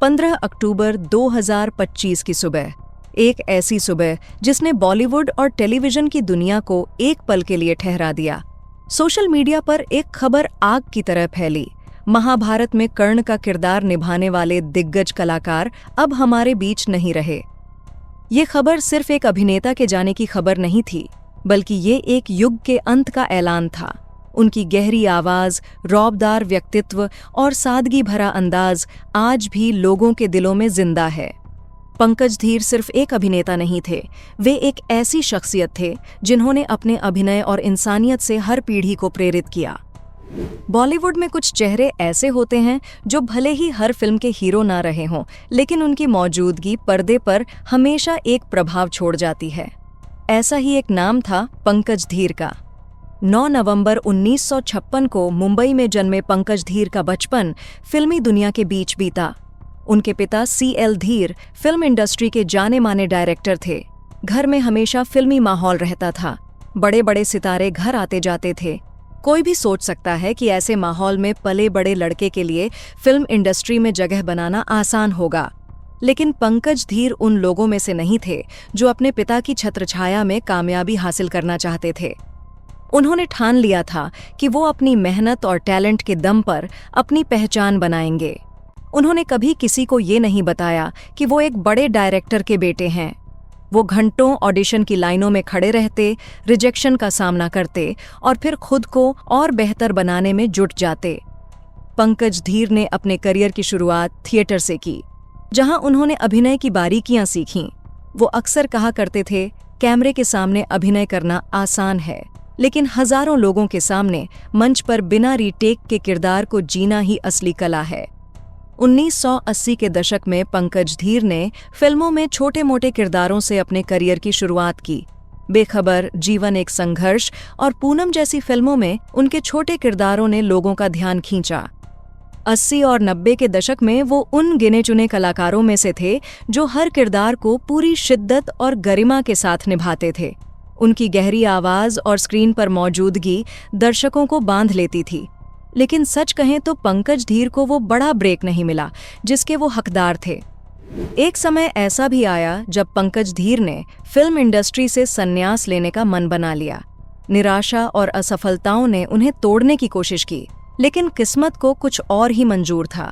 15 अक्टूबर 2025 की सुबह, एक ऐसी सुबह जिसने बॉलीवुड और टेलीविजन की दुनिया को एक पल के लिए ठहरा दिया। सोशल मीडिया पर एक खबर आग की तरह फैली। महाभारत में कर्ण का किरदार निभाने वाले दिग्गज कलाकार अब हमारे बीच नहीं रहे। ये खबर सिर्फ एक अभिनेता के जाने की खबर नहीं थी, बल्कि ये एक युग के अंत का ऐलान था। उनकी गहरी आवाज, रौबदार व्यक्तित्व और सादगी भरा अंदाज आज भी लोगों के दिलों में जिंदा है। पंकज धीर सिर्फ एक अभिनेता नहीं थे, वे एक ऐसी शख्सियत थे जिन्होंने अपने अभिनय और इंसानियत से हर पीढ़ी को प्रेरित किया। बॉलीवुड में कुछ चेहरे ऐसे होते हैं जो भले ही हर फिल्म के हीरो ना रहे हों, लेकिन उनकी मौजूदगी पर्दे पर हमेशा एक प्रभाव छोड़ जाती है। ऐसा ही एक नाम था पंकज धीर का। 9 नवंबर 1956 को मुंबई में जन्मे पंकज धीर का बचपन फिल्मी दुनिया के बीच बीता। उनके पिता CL धीर फिल्म इंडस्ट्री के जाने माने डायरेक्टर थे। घर में हमेशा फिल्मी माहौल रहता था। बड़े बड़े सितारे घर आते जाते थे। कोई भी सोच सकता है कि ऐसे माहौल में पले बड़े लड़के के लिए फिल्म इंडस्ट्री में जगह बनाना आसान होगा, लेकिन पंकज धीर उन लोगों में से नहीं थे जो अपने पिता की छत्रछाया में कामयाबी हासिल करना चाहते थे। उन्होंने ठान लिया था कि वो अपनी मेहनत और टैलेंट के दम पर अपनी पहचान बनाएंगे। उन्होंने कभी किसी को ये नहीं बताया कि वो एक बड़े डायरेक्टर के बेटे हैं। वो घंटों ऑडिशन की लाइनों में खड़े रहते, रिजेक्शन का सामना करते और फिर खुद को और बेहतर बनाने में जुट जाते। पंकज धीर ने अपने करियर की शुरुआत थिएटर से की, जहां उन्होंने अभिनय की बारीकियां सीखीं। वो अक्सर कहा करते थे, कैमरे के सामने अभिनय करना आसान है, लेकिन हजारों लोगों के सामने मंच पर बिना रीटेक के किरदार को जीना ही असली कला है। 1980 के दशक में पंकज धीर ने फिल्मों में छोटे मोटे किरदारों से अपने करियर की शुरुआत की। बेखबर, जीवन एक संघर्ष और पूनम जैसी फिल्मों में उनके छोटे किरदारों ने लोगों का ध्यान खींचा। 80 और 90 के दशक में वो उन गिने चुने कलाकारों में से थे जो हर किरदार को पूरी शिद्दत और गरिमा के साथ निभाते थे। उनकी गहरी आवाज और स्क्रीन पर मौजूदगी दर्शकों को बांध लेती थी। लेकिन सच कहें तो पंकज धीर को वो बड़ा ब्रेक नहीं मिला जिसके वो हकदार थे। एक समय ऐसा भी आया जब पंकज धीर ने फिल्म इंडस्ट्री से संन्यास लेने का मन बना लिया। निराशा और असफलताओं ने उन्हें तोड़ने की कोशिश की, लेकिन किस्मत को कुछ और ही मंजूर था।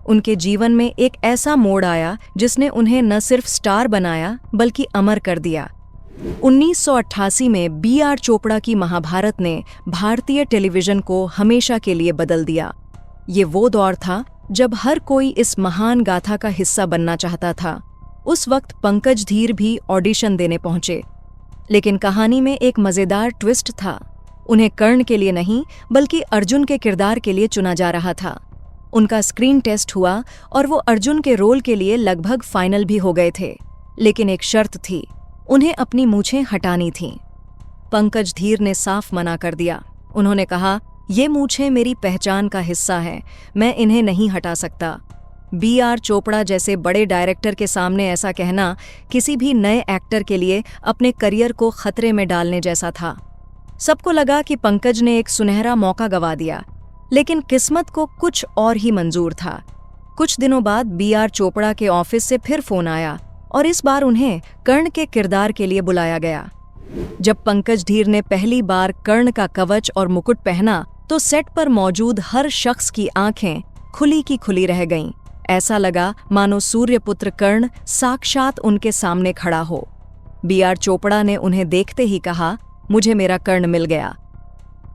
उनके जीवन में एक ऐसा मोड़ आया जिसने उन्हें न सिर्फ स्टार बनाया बल्कि अमर कर दिया। 1988 में BR चोपड़ा की महाभारत ने भारतीय टेलीविजन को हमेशा के लिए बदल दिया। ये वो दौर था जब हर कोई इस महान गाथा का हिस्सा बनना चाहता था। उस वक्त पंकज धीर भी ऑडिशन देने पहुंचे, लेकिन कहानी में एक मजेदार ट्विस्ट था। उन्हें कर्ण के लिए नहीं बल्कि अर्जुन के किरदार के लिए चुना जा रहा था। उनका स्क्रीन टेस्ट हुआ और वो अर्जुन के रोल के लिए लगभग फाइनल भी हो गए थे, लेकिन एक शर्त थी, उन्हें अपनी मूछें हटानी थीं। पंकज धीर ने साफ मना कर दिया। उन्होंने कहा, ये मूछें मेरी पहचान का हिस्सा हैं, मैं इन्हें नहीं हटा सकता। BR चोपड़ा जैसे बड़े डायरेक्टर के सामने ऐसा कहना किसी भी नए एक्टर के लिए अपने करियर को खतरे में डालने जैसा था। सबको लगा कि पंकज ने एक सुनहरा मौका गंवा दिया, लेकिन किस्मत को कुछ और ही मंजूर था। कुछ दिनों बाद BR चोपड़ा के ऑफिस से फिर फोन आया और इस बार उन्हें कर्ण के किरदार के लिए बुलाया गया। जब पंकज धीर ने पहली बार कर्ण का कवच और मुकुट पहना तो सेट पर मौजूद हर शख्स की आंखें खुली की खुली रह गईं। ऐसा लगा मानो सूर्यपुत्र कर्ण साक्षात उनके सामने खड़ा हो। BR चोपड़ा ने उन्हें देखते ही कहा, मुझे मेरा कर्ण मिल गया।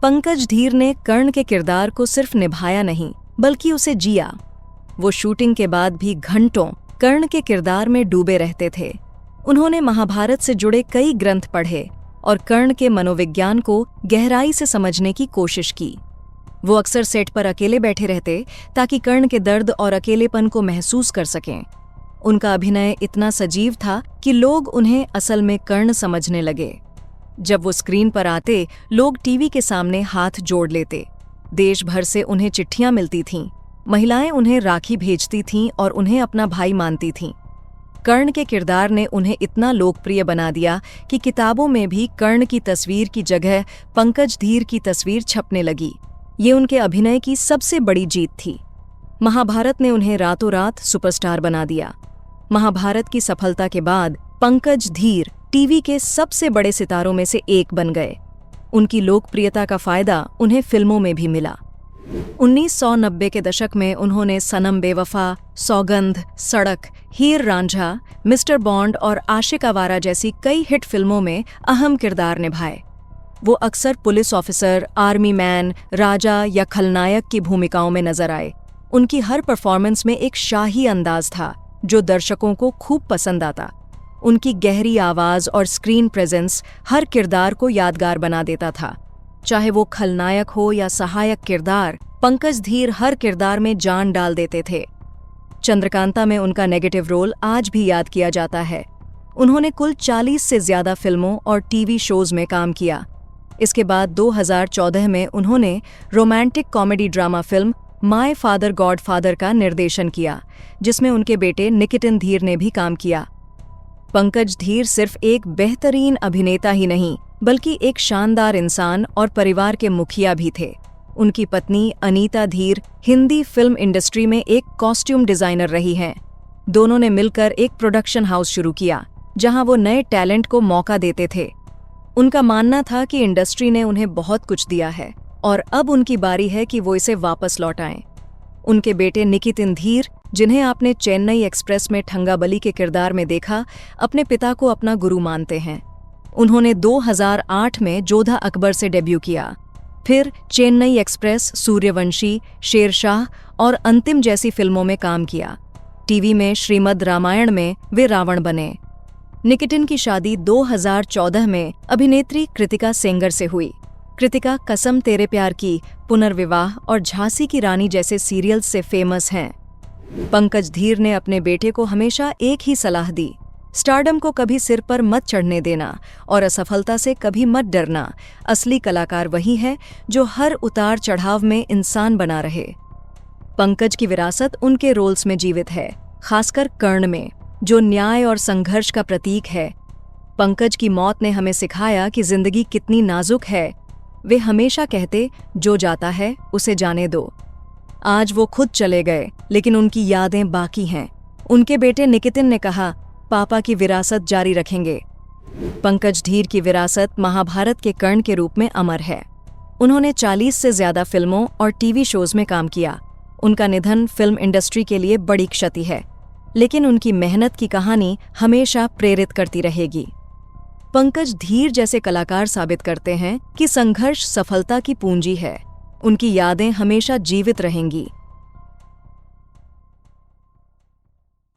पंकज धीर ने कर्ण के किरदार को सिर्फ निभाया नहीं बल्कि उसे जिया। वो शूटिंग के बाद भी घंटों कर्ण के किरदार में डूबे रहते थे। उन्होंने महाभारत से जुड़े कई ग्रंथ पढ़े और कर्ण के मनोविज्ञान को गहराई से समझने की कोशिश की। वो अक्सर सेट पर अकेले बैठे रहते ताकि कर्ण के दर्द और अकेलेपन को महसूस कर सकें। उनका अभिनय इतना सजीव था कि लोग उन्हें असल में कर्ण समझने लगे। जब वो स्क्रीन पर आते, लोग टीवी के सामने हाथ जोड़ लेते। देश भर से उन्हें चिट्ठियां मिलती थीं। महिलाएं उन्हें राखी भेजती थीं और उन्हें अपना भाई मानती थीं। कर्ण के किरदार ने उन्हें इतना लोकप्रिय बना दिया कि किताबों में भी कर्ण की तस्वीर की जगह पंकज धीर की तस्वीर छपने लगी। ये उनके अभिनय की सबसे बड़ी जीत थी। महाभारत ने उन्हें रातों रात सुपरस्टार बना दिया। महाभारत की सफलता के बाद पंकज धीर टीवी के सबसे बड़े सितारों में से एक बन गए। उनकी लोकप्रियता का फायदा उन्हें फिल्मों में भी मिला। 1990 के दशक में उन्होंने सनम बेवफा, सौगंध, सड़क, हीर रांझा, मिस्टर बॉन्ड और आशिक आवारा जैसी कई हिट फिल्मों में अहम किरदार निभाए। वो अक्सर पुलिस ऑफिसर, आर्मी मैन, राजा या खलनायक की भूमिकाओं में नजर आए। उनकी हर परफॉर्मेंस में एक शाही अंदाज था जो दर्शकों को खूब पसंद आता। उनकी गहरी आवाज और स्क्रीन प्रेजेंस हर किरदार को यादगार बना देता था। चाहे वो खलनायक हो या सहायक किरदार, पंकज धीर हर किरदार में जान डाल देते थे। चंद्रकांता में उनका नेगेटिव रोल आज भी याद किया जाता है। उन्होंने कुल 40 से ज्यादा फिल्मों और टीवी शोज में काम किया। इसके बाद 2014 में उन्होंने romantic comedy drama film my father God father का निर्देशन किया, जिसमें उनके बेटे निकितिन धीर ने भी काम किया। पंकज धीर सिर्फ एक बेहतरीन अभिनेता ही नहीं, बल्कि एक शानदार इंसान और परिवार के मुखिया भी थे। उनकी पत्नी अनीता धीर हिंदी फिल्म इंडस्ट्री में एक कॉस्ट्यूम डिजाइनर रही हैं। दोनों ने मिलकर एक प्रोडक्शन हाउस शुरू किया, जहां वो नए टैलेंट को मौका देते थे। उनका मानना था कि इंडस्ट्री ने उन्हें बहुत कुछ दिया है और अब उनकी बारी है कि वो इसे वापस लौटाएं। उनके बेटे निकितिन धीर, जिन्हें आपने चेन्नई एक्सप्रेस में ठंगाबली के किरदार में देखा, अपने पिता को अपना गुरु मानते हैं। उन्होंने 2008 में जोधा अकबर से डेब्यू किया। फिर चेन्नई एक्सप्रेस, सूर्यवंशी, शेरशाह और अंतिम जैसी फिल्मों में काम किया। टीवी में श्रीमद् रामायण में वे रावण बने। निकितिन की शादी 2014 में अभिनेत्री कृतिका सेंगर से हुई। कृतिका कसम तेरे प्यार की, पुनर्विवाह और झांसी की रानी जैसे सीरियल्स से फेमस हैं। पंकज धीर ने अपने बेटे को हमेशा एक ही सलाह दी, स्टारडम को कभी सिर पर मत चढ़ने देना और असफलता से कभी मत डरना। असली कलाकार वही है जो हर उतार चढ़ाव में इंसान बना रहे। पंकज की विरासत उनके रोल्स में जीवित है, खासकर कर्ण में, जो न्याय और संघर्ष का प्रतीक है। पंकज की मौत ने हमें सिखाया कि जिंदगी कितनी नाजुक है। वे हमेशा कहते, जो जाता है उसे जाने दो। आज वो खुद चले गए, लेकिन उनकी यादें बाकी हैं। उनके बेटे निकितिन ने कहा, पापा की विरासत जारी रखेंगे। पंकज धीर की विरासत महाभारत के कर्ण के रूप में अमर है। उन्होंने 40 से ज्यादा फिल्मों और टीवी शोज में काम किया। उनका निधन फिल्म इंडस्ट्री के लिए बड़ी क्षति है, लेकिन उनकी मेहनत की कहानी हमेशा प्रेरित करती रहेगी। पंकज धीर जैसे कलाकार साबित करते हैं कि संघर्ष सफलता की पूंजी है। उनकी यादें हमेशा जीवित रहेंगी